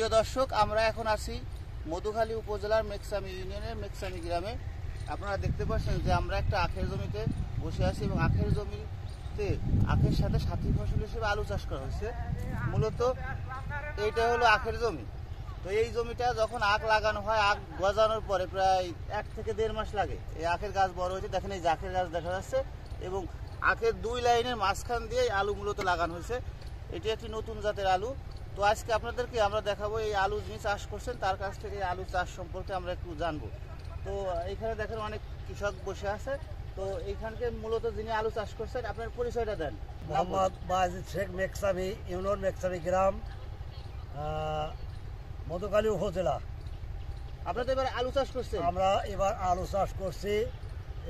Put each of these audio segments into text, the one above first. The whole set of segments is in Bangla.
প্রিয় দর্শক, আমরা এখন আছি মধুখালী উপজেলার মেকসামি ইউনিয়নের মেকসামি গ্রামে। আপনারা দেখতে পাচ্ছেন যে আমরা একটা আখের জমিতে বসে আছি এবং আখের জমিতে আখের সাথে সাথী ফসল হিসেবে আলু চাষ করা হয়েছে। মূলত এইটা হলো আখের জমি। তো এই জমিটা যখন আখ লাগানো হয়, আখ গজানোর পরে প্রায় 1 থেকে 1.5 মাস লাগে এই আখের গাছ বড় হয়েছে। দেখেন এই যে আখের গাছ দেখা যাচ্ছে এবং আখের 2 লাইনের মাঝখান দিয়ে আলু মূলত লাগানো হয়েছে। এটি একটি নতুন জাতের আলু। তো আজকে আপনাদেরকে আমরা দেখাবো এই আলু যিনি চাষ করছেন তার কাছ থেকে এই আলু চাষ সম্পর্কে আমরা একটু জানবো। তো এইখানে দেখেন অনেক কৃষক বসে আছে। তো এইখানকে মূলত যিনি আলু চাষ করছেন, আপনার পরিচয়টা দেন। মোহাম্মদ বাজিদ শেখ, মেকসামি ইউনিয়ন, মেকসামি গ্রাম, মধুখালী উপজেলা। আপনারা তো এবার আলু চাষ করছেন? আমরা এবার আলু চাষ করছি।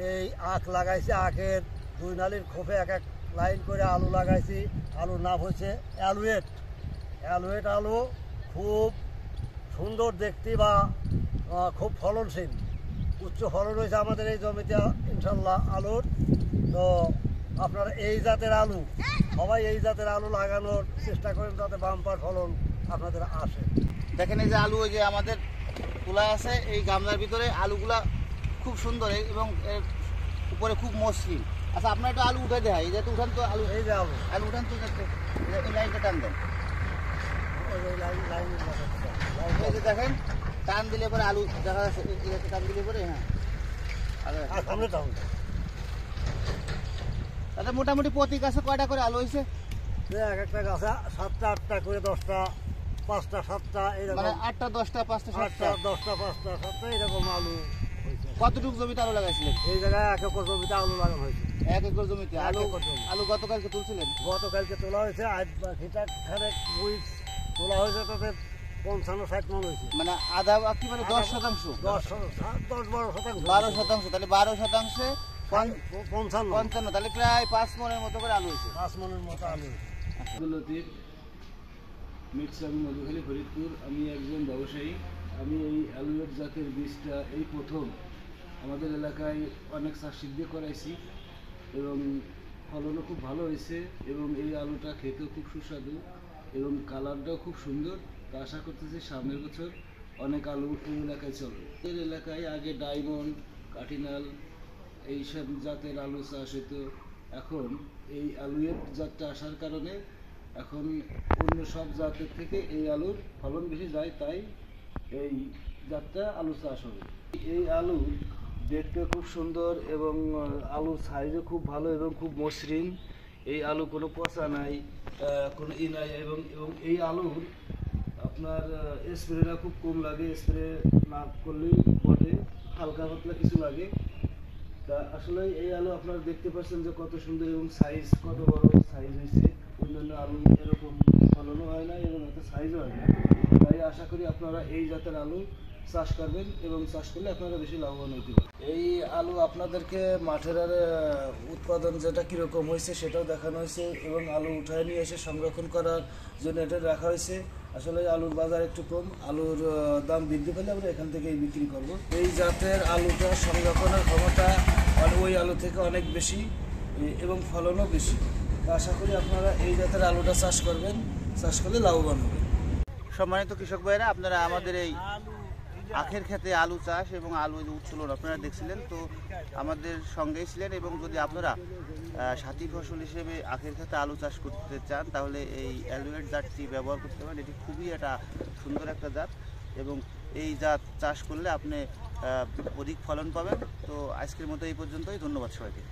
এই আখ লাগাইছি, আখের 2 নালির খোপে এক এক লাইন করে আলু লাগাইছি। আলুর নাম হচ্ছে অ্যালুয়েট। আলু খুব সুন্দর দেখতে বা খুব ফলনশীল, উচ্চ ফলন হয়েছে আমাদের এই জমিতে ইনশাল্লাহ আলুর। তো আপনারা এই জাতের আলু, সবাই এই জাতের আলু লাগানোর চেষ্টা করেন যাতে বাম্পার ফলন আপনাদের আসে। দেখেন এই যে আলু, ওই যে আমাদের তুলা আছে এই গামলার ভিতরে, আলুগুলা খুব সুন্দর এবং এর উপরে খুব মসৃণ। আচ্ছা, আপনার একটু আলু উঠে দেয়, এই যে উঠান তো আলু, এই যে আলু উঠান তো, এই লাইনটা টান দেন। এই যে দেখেন টান দিলে পরে আলু দেখা যাচ্ছে, টান দিলে পরে হ্যাঁ তাহলে মোটামুটি প্রতি গাছে কয়টা করে আলু হয়েছে? এক একটা গাছে 7টা 8টা করে, 10টা 5টা 7টা, এরকম 8টা 10টা 5টা 7টা 10টা 5টা 7টা এরকম আলু হয়েছে। কতটুকু জমিতে আলু লাগাইছিলেন? এই জায়গায় 1 একর জমিতে আলু লাগানো হয়েছে। 1 একর জমিতে আলু? আলু গতকালকে তুলছিলেন? গতকালকে তোলা হয়েছে। আজ বাকিটা খানেক উইক তোলা হয়েছে, তাতে 55-60 মন হয়েছে। মানে আধা কি, মানে 10%? 12%। তাহলে 12%, 55, তাহলে প্রায় 5 মনের মতো করে আলু হয়েছে। 5 মনের মতো আলু। মেকসামি, মধুখালী, ফরিদপুর। আমি একজন ব্যবসায়ী। আমি এই আলুয়ের জাতের বীজটা এই প্রথম আমাদের এলাকায় অনেক চাষিক দিয়ে করাইছি এবং ফলনও খুব ভালো হয়েছে এবং এই আলুটা খেতেও খুব সুস্বাদু এবং কালারটাও খুব সুন্দর। তা আশা করতেছি সামনের বছর অনেক আলু এই এলাকায় চলবে। এর এলাকায় আগে ডায়মন্ড, কাঠিনাল এইসব জাতের আলু চাষ হতো। এখন এই আলুয়ের জাতটা আসার কারণে এখন অন্য সব জাতের থেকে এই আলুর ফলন বেশি যায়, তাই এই জাতটা আলু চাষ হবে। এই আলু দেখতে খুব সুন্দর এবং আলুর সাইজও খুব ভালো এবং খুব মসৃণ। এই আলু কোনো পচা নাই, কোনো নাই এবং এই আলুর আপনার স্প্রেটা খুব কম লাগে। স্প্রে না করলেই বটে, হালকা পাতলা কিছু লাগে। তা আসলে এই আলু আপনারা দেখতে পাচ্ছেন যে কত সুন্দর এবং সাইজ কত বড় সাইজ হয়েছে। অন্যান্য আলু এরকম ফলনও হয় না এবং এত সাইজও হয় না। তাই আশা করি আপনারা এই জাতের আলু চাষ করবেন এবং চাষ করলে আপনারা বেশি লাভবান হতে পারেন। এই আলু আপনাদেরকে মাঠের উৎপাদন যেটা কীরকম হয়েছে সেটাও দেখানো হয়েছে এবং আলু উঠায় নিয়ে এসে সংরক্ষণ করার জন্য এটা রাখা হয়েছে। আসলে আলুর বাজার একটু কম, আলুর দাম বৃদ্ধি পেলে আমরা এখান থেকেই বিক্রি করব। এই জাতের আলুটা সংরক্ষণের ক্ষমতা ওই আলু থেকে অনেক বেশি এবং ফলনও বেশি। আশা করি আপনারা এই জাতের আলুটা চাষ করবেন, চাষ করলে লাভবান হবেন। সম্মানিত কৃষক ভাইরা, আপনারা আমাদের এই আখের ক্ষেতে আলু চাষ এবং আলু উৎপাদন আপনারা দেখছিলেন, তো আমাদের সঙ্গেই ছিলেন। এবং যদি আপনারা সাথী ফসল হিসেবে আখের ক্ষেতে আলু চাষ করতে চান তাহলে এই অ্যালুয়েট জাতটি ব্যবহার করতে পারেন। এটি খুবই একটা সুন্দর একটা জাত এবং এই জাত চাষ করলে আপনি অধিক ফলন পাবেন। তো আজকের মতো এই পর্যন্তই। ধন্যবাদ সবাইকে।